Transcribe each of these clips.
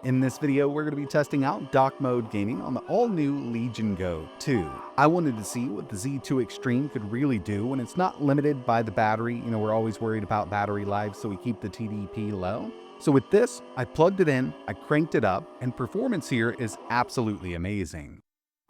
In this video, we're going to be testing out dock mode gaming on the all-new Legion Go 2. I wanted to see what the Z2 Extreme could really do when it's not limited by the battery. We're always worried about battery life, so we keep the TDP low. So with this, I plugged it in, I cranked it up, and performance here is absolutely amazing.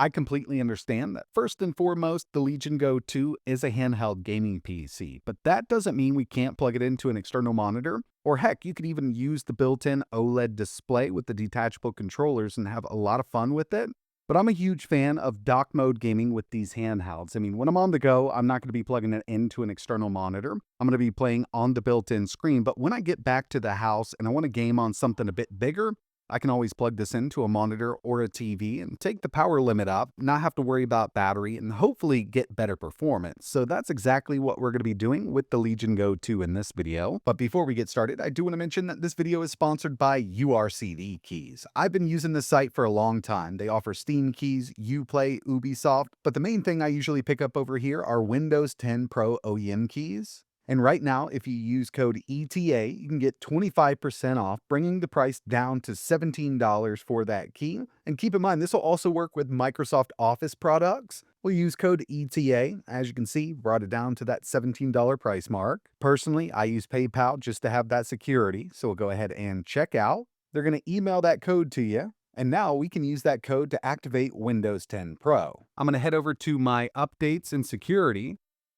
I completely understand that first and foremost, the Legion Go 2 is a handheld gaming PC, but that doesn't mean we can't plug it into an external monitor, or heck, you could even use the built-in OLED display with the detachable controllers and have a lot of fun with it. But I'm a huge fan of dock mode gaming with these handhelds. When I'm on the go, I'm not going to be plugging it into an external monitor. I'm going to be playing on the built-in screen, but when I get back to the house and I want to game on something a bit bigger, I can always plug this into a monitor or a TV and take the power limit up, not have to worry about battery, and hopefully get better performance. So that's exactly what we're going to be doing with the Legion Go 2 in this video. But before we get started, I do want to mention that this video is sponsored by URCDKeys. I've been using this site for a long time. They offer Steam keys, Uplay, Ubisoft, but the main thing I usually pick up over here are Windows 10 Pro OEM keys. And right now, if you use code ETA, you can get 25% off, bringing the price down to $17 for that key. And keep in mind, this will also work with Microsoft Office products. We'll use code ETA. As you can see, brought it down to that $17 price mark. Personally, I use PayPal just to have that security. So we'll go ahead and check out. They're going to email that code to you. And now we can use that code to activate Windows 10 Pro. I'm going to head over to my updates and security.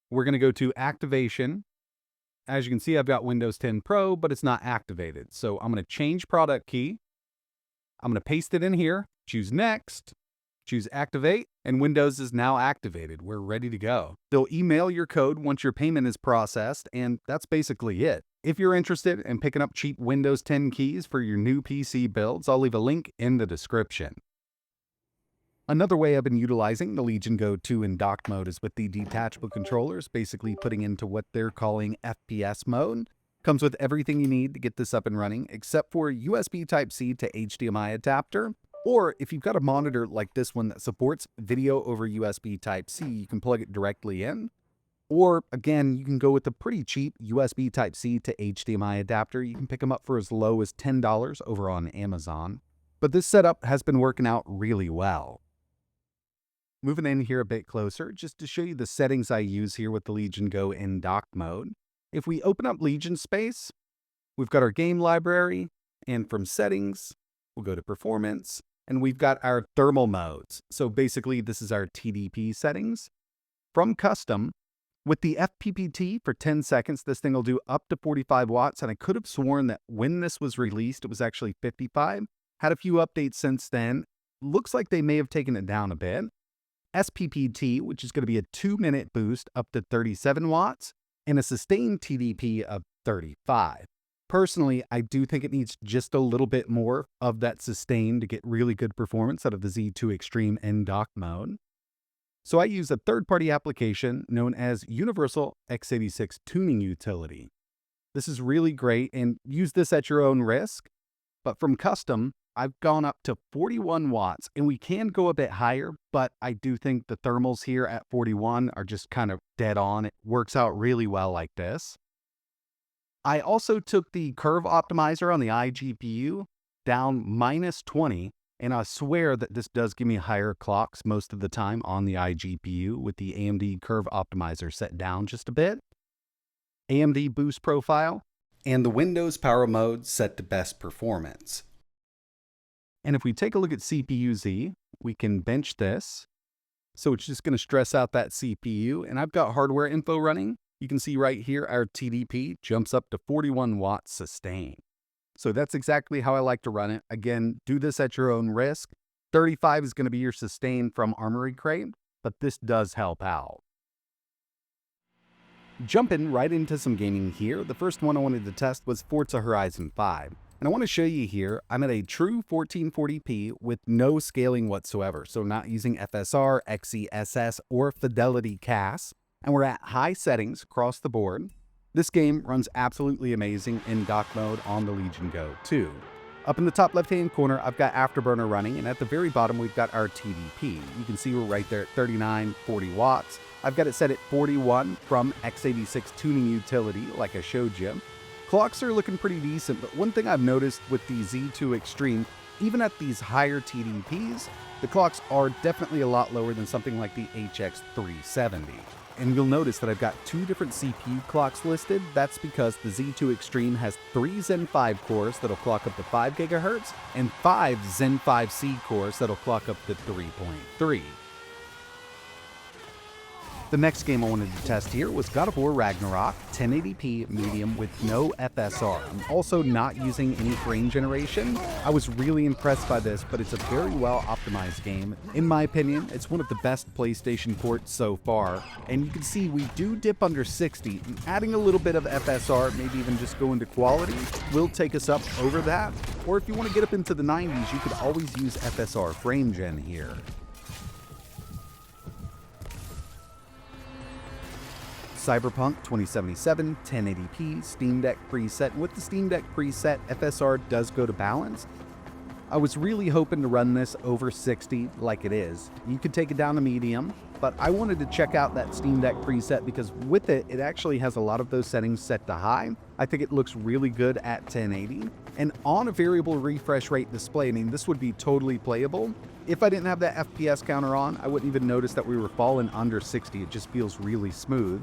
We're going to go to activation. As you can see, I've got Windows 10 Pro, but it's not activated. So I'm going to change product key. I'm going to paste it in here, choose next, choose activate, and Windows is now activated. We're ready to go. They'll email your code once your payment is processed, and that's basically it. If you're interested in picking up cheap Windows 10 keys for your new PC builds, I'll leave a link in the description. Another way I've been utilizing the Legion Go 2 in dock mode is with the detachable controllers, basically putting into what they're calling FPS Mode. Comes with everything you need to get this up and running, except for USB Type-C to HDMI adapter. Or if you've got a monitor like this one that supports video over USB Type-C, you can plug it directly in. Or again, you can go with a pretty cheap USB Type-C to HDMI adapter. You can pick them up for as low as $10 over on Amazon. But this setup has been working out really well. Moving in here a bit closer, just to show you the settings I use here with the Legion Go in dock mode. If we open up Legion Space, we've got our game library, and from settings, we'll go to performance, and we've got our thermal modes. So basically, this is our TDP settings. From custom, with the FPPT for 10 seconds, this thing will do up to 45 watts, and I could have sworn that when this was released, it was actually 55. Had a few updates since then. Looks like they may have taken it down a bit. SPPT, which is going to be a 2-minute boost up to 37 watts, and a sustained TDP of 35. Personally, I do think it needs just a little bit more of that sustained to get really good performance out of the Z2 Extreme in dock mode. So I use a third-party application known as Universal x86 Tuning Utility. This is really great, and use this at your own risk. But from custom, I've gone up to 41 watts, and we can go a bit higher, but I do think the thermals here at 41 are just kind of dead on. It works out really well like this. I also took the curve optimizer on the iGPU down -20, and I swear that this does give me higher clocks most of the time on the iGPU with the AMD curve optimizer set down just a bit. AMD boost profile, and the Windows power mode set to best performance. And if we take a look at CPU-Z, we can bench this. So it's just going to stress out that CPU. And I've got hardware info running. You can see right here, our TDP jumps up to 41 watts sustained. So that's exactly how I like to run it. Again, do this at your own risk. 35 is going to be your sustained from Armory Crate, but this does help out. Jumping right into some gaming here, the first one I wanted to test was Forza Horizon 5. And I want to show you here, I'm at a true 1440p with no scaling whatsoever. So not using FSR, XeSS, or Fidelity CAS. And we're at high settings across the board. This game runs absolutely amazing in dock mode on the Legion Go 2. Up in the top left-hand corner, I've got Afterburner running, and at the very bottom, we've got our TDP. You can see we're right there at 39, 40 watts. I've got it set at 41 from x86 Tuning Utility, like I showed you. Clocks are looking pretty decent, but one thing I've noticed with the Z2 Extreme, even at these higher TDPs, the clocks are definitely a lot lower than something like the HX370. And you'll notice that I've got two different CPU clocks listed. That's because the Z2 Extreme has 3 Zen 5 cores that'll clock up to 5 GHz and 5 Zen 5C cores that'll clock up to 3.3. The next game I wanted to test here was God of War Ragnarok 1080p medium with no FSR. I'm also not using any frame generation. I was really impressed by this, but it's a very well optimized game. In my opinion, it's one of the best PlayStation ports so far. And you can see we do dip under 60. And adding a little bit of FSR, maybe even just go into quality, will take us up over that. Or if you want to get up into the 90s, you could always use FSR frame gen here. Cyberpunk 2077, 1080p, Steam Deck preset. With the Steam Deck preset, FSR does go to balance. I was really hoping to run this over 60 like it is. You could take it down to medium, but I wanted to check out that Steam Deck preset because with it, it actually has a lot of those settings set to high. I think it looks really good at 1080. And on a variable refresh rate display, I mean, this would be totally playable. If I didn't have that FPS counter on, I wouldn't even notice that we were falling under 60. It just feels really smooth.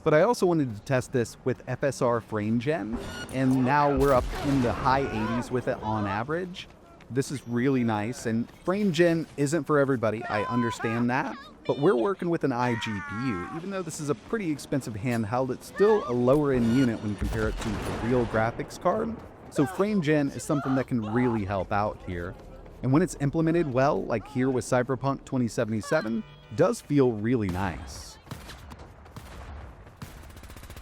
But I also wanted to test this with FSR frame gen, and now we're up in the high 80s with it on average. This is really nice, and frame gen isn't for everybody, I understand that, but we're working with an iGPU. Even though this is a pretty expensive handheld, it's still a lower end unit when you compare it to a real graphics card. So frame gen is something that can really help out here. And when it's implemented well, like here with Cyberpunk 2077, does feel really nice.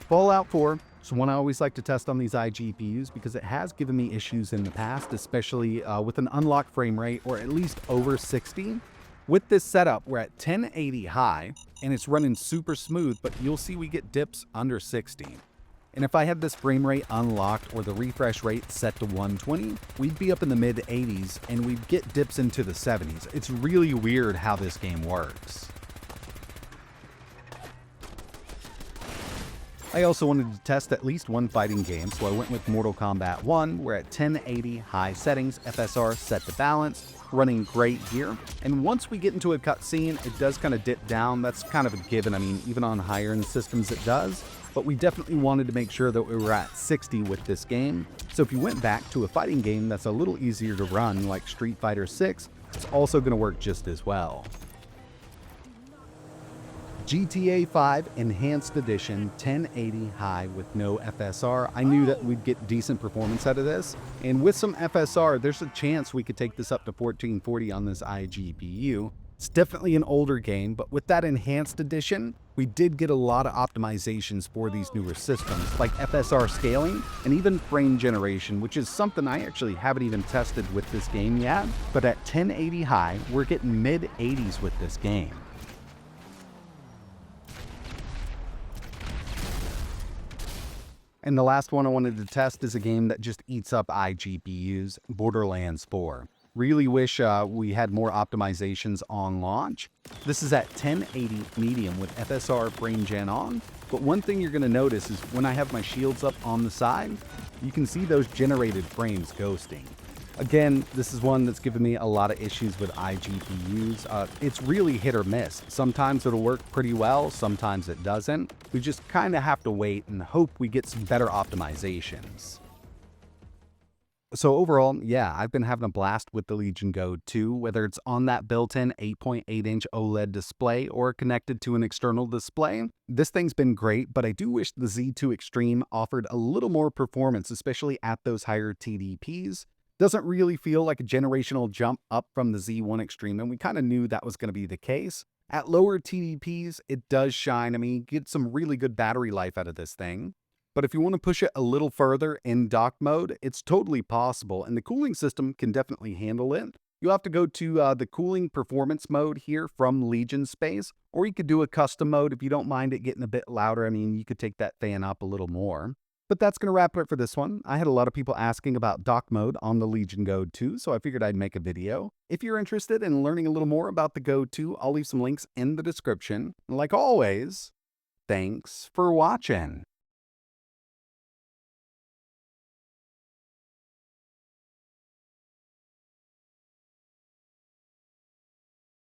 Fallout 4 is one I always like to test on these iGPUs because it has given me issues in the past, especially with an unlocked frame rate or at least over 60. With this setup, we're at 1080 high and it's running super smooth, but you'll see we get dips under 60. And if I had this frame rate unlocked or the refresh rate set to 120, we'd be up in the mid 80s and we'd get dips into the 70s. It's really weird how this game works. I also wanted to test at least one fighting game, so I went with Mortal Kombat 1. We're at 1080 high settings, FSR set to balance, running great here. And once we get into a cutscene, it does kind of dip down. That's kind of a given. I mean, even on higher end systems it does. But we definitely wanted to make sure that we were at 60 with this game. So if you went back to a fighting game that's a little easier to run, like Street Fighter 6, it's also going to work just as well. GTA 5 Enhanced Edition 1080 high with no FSR. I knew that we'd get decent performance out of this, and with some FSR, there's a chance we could take this up to 1440 on this iGPU. It's definitely an older game, but with that Enhanced Edition, we did get a lot of optimizations for these newer systems, like FSR scaling and even frame generation, which is something I actually haven't even tested with this game yet. But at 1080 high, we're getting mid 80s with this game. And the last one I wanted to test is a game that just eats up iGPUs, Borderlands 4. Really wish we had more optimizations on launch. This is at 1080 medium with FSR frame gen on, but one thing you're going to notice is when I have my shields up on the side, you can see those generated frames ghosting. Again, this is one that's given me a lot of issues with iGPUs. It's really hit or miss. Sometimes it'll work pretty well, sometimes it doesn't. We just kind of have to wait and hope we get some better optimizations. So overall, yeah, I've been having a blast with the Legion Go 2, whether it's on that built-in 8.8-inch OLED display or connected to an external display. This thing's been great, but I do wish the Z2 Extreme offered a little more performance, especially at those higher TDPs. Doesn't really feel like a generational jump up from the Z1 Extreme, and we kind of knew that was going to be the case. At lower TDPs, it does shine. I mean, you get some really good battery life out of this thing. But if you want to push it a little further in dock mode, it's totally possible, and the cooling system can definitely handle it. You'll have to go to the cooling performance mode here from Legion Space, or you could do a custom mode if you don't mind it getting a bit louder. I mean, you could take that fan up a little more. But that's going to wrap it up for this one. I had a lot of people asking about dock mode on the Legion Go 2, so I figured I'd make a video. If you're interested in learning a little more about the Go 2, I'll leave some links in the description. Like always, thanks for watching.